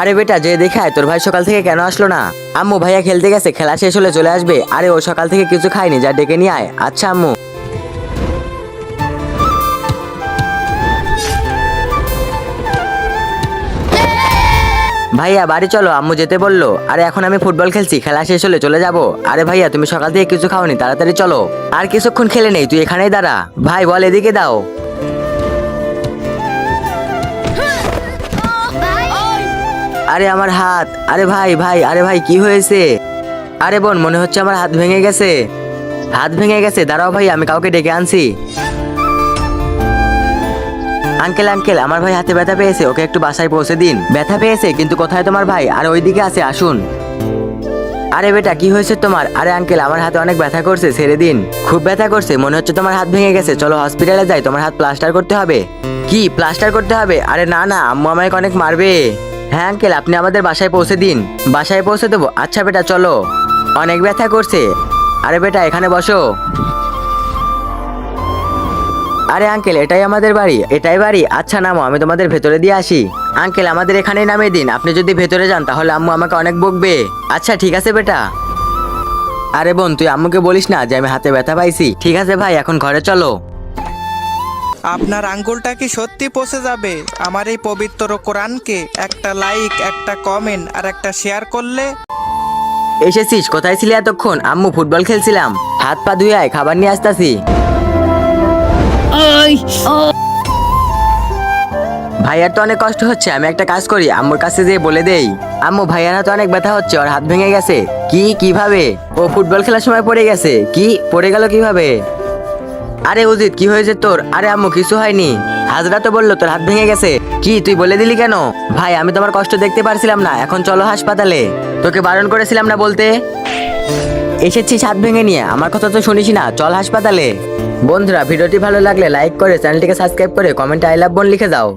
আরে বেটা, যে দেখায় তোর ভাই সকাল থেকে কেন আসলো না? আম্মু ভাইয়া খেলতে গেছে, খেলা শেষ হলে চলে আসবে। আরে ও সকাল থেকে কিছু খায়নি, যা ডেকে নিয়ে আয়। আচ্ছা আম্মু। ভাইয়া বাড়ি চলো, আম্মু যেতে বললো। আরে এখন আমি ফুটবল খেলছি, খেলা শেষ হলে চলে যাব। আরে ভাইয়া তুমি সকাল থেকে কিছু খাওনি, তাড়াতাড়ি চলো। আর কিছুক্ষণ খেলে নেই, তুই এখানেই দাঁড়া। ভাই বল এদিকে দাও। আরে আমার হাত। আরে ভাই ভাই, আরে ভাই কি হয়েছে? আরে বোন, মনে হচ্ছে আমার হাত ভেঙে গেছে। হাত ভেঙে গেছে, দাঁড়াও ভাই আমি কাউকে ডেকে আনছি। আঙ্কেল আঙ্কেল, আমার ভাই হাতে ব্যথা পেয়েছে, ওকে একটু বাসায় পৌঁছে দিন। ব্যথা পেয়েছে? কিন্তু কোথায় তোমার ভাই? আর ওইদিকে আছে, আসুন। আরে বেটা কি হয়েছে তোমার? আরে আঙ্কেল আমার হাতে অনেক ব্যথা করছে, ছেড়ে দিন। খুব ব্যথা করছে? মনে হচ্ছে তোমার হাত ভেঙে গেছে, চলো হসপিটালে যাই, তোমার হাত প্লাস্টার করতে হবে। কি প্লাস্টার করতে হবে? আরে না না, আম্মু আমাকে অনেক মারবে। হ্যাঁ আঙ্কেল, আপনি আমাদের বাসায় পৌঁছে দিন। বাসায় পৌঁছে দেবো? আচ্ছা বেটা চলো। অনেক ব্যথা করছে। আরে বেটা এখানে বসো। আরে আঙ্কেল এটাই আমাদের বাড়ি? এটাই বাড়ি? আচ্ছা নামো, আমি তোমাদের ভেতরে দিয়ে আসি। আঙ্কেল আমাদের এখানেই নামিয়ে দিন, আপনি যদি ভেতরে যান তাহলে আম্মু আমাকে অনেক বকবে। আচ্ছা ঠিক আছে বেটা। আরে বোন তুই আম্মুকে বলিস না যে আমি হাতে ব্যথা পাইছি। ঠিক আছে ভাই, এখন ঘরে চলো। আপনার আঙ্গুলটা কি সত্যি পচে যাবে আমার এই পবিত্র কোরআনকে একটা লাইক, একটা কমেন্ট আর একটা শেয়ার করলে? এসেছিস? কোথায় ছিলি এতক্ষণ? আম্মু ফুটবল খেলছিলাম। হাত পা ধুয়ে আয়, খাবার নিয়ে আসতাছি। ভাইয়ার তো অনেক কষ্ট হচ্ছে, আমি একটা কাজ করি, আম্মুর কাছে যেয়ে বলে দেই। আম্মু ভাইয়ার হাতে অনেক ব্যথা হচ্ছে, ওর হাত ভেঙে গেছে। কি? কিভাবে? ও ফুটবল খেলার সময় পড়ে গেছে। কি পড়ে গেল কিভাবে? আরে উজিত কি হয়েছে তোর? আরে আম্মু কিছু হয়নি, হাজরা তো বললো তোর হাত ভেঙে গেছে। কি তুই বলে দিলি কেন? ভাই আমি তোমার কষ্ট দেখতে পারছিলাম না, এখন চলো হাসপাতালে। তোকে বারণ করেছিলাম না বলতে? এসেছিস হাত ভেঙে নিয়ে, আমার কথা তো শুনিস না, চল হাসপাতালে। বন্ধুরা ভিডিওটি ভালো লাগলে লাইক করে চ্যানেলটিকে সাবস্ক্রাইব করে কমেন্টে আই লাভ বোন লিখে দাও।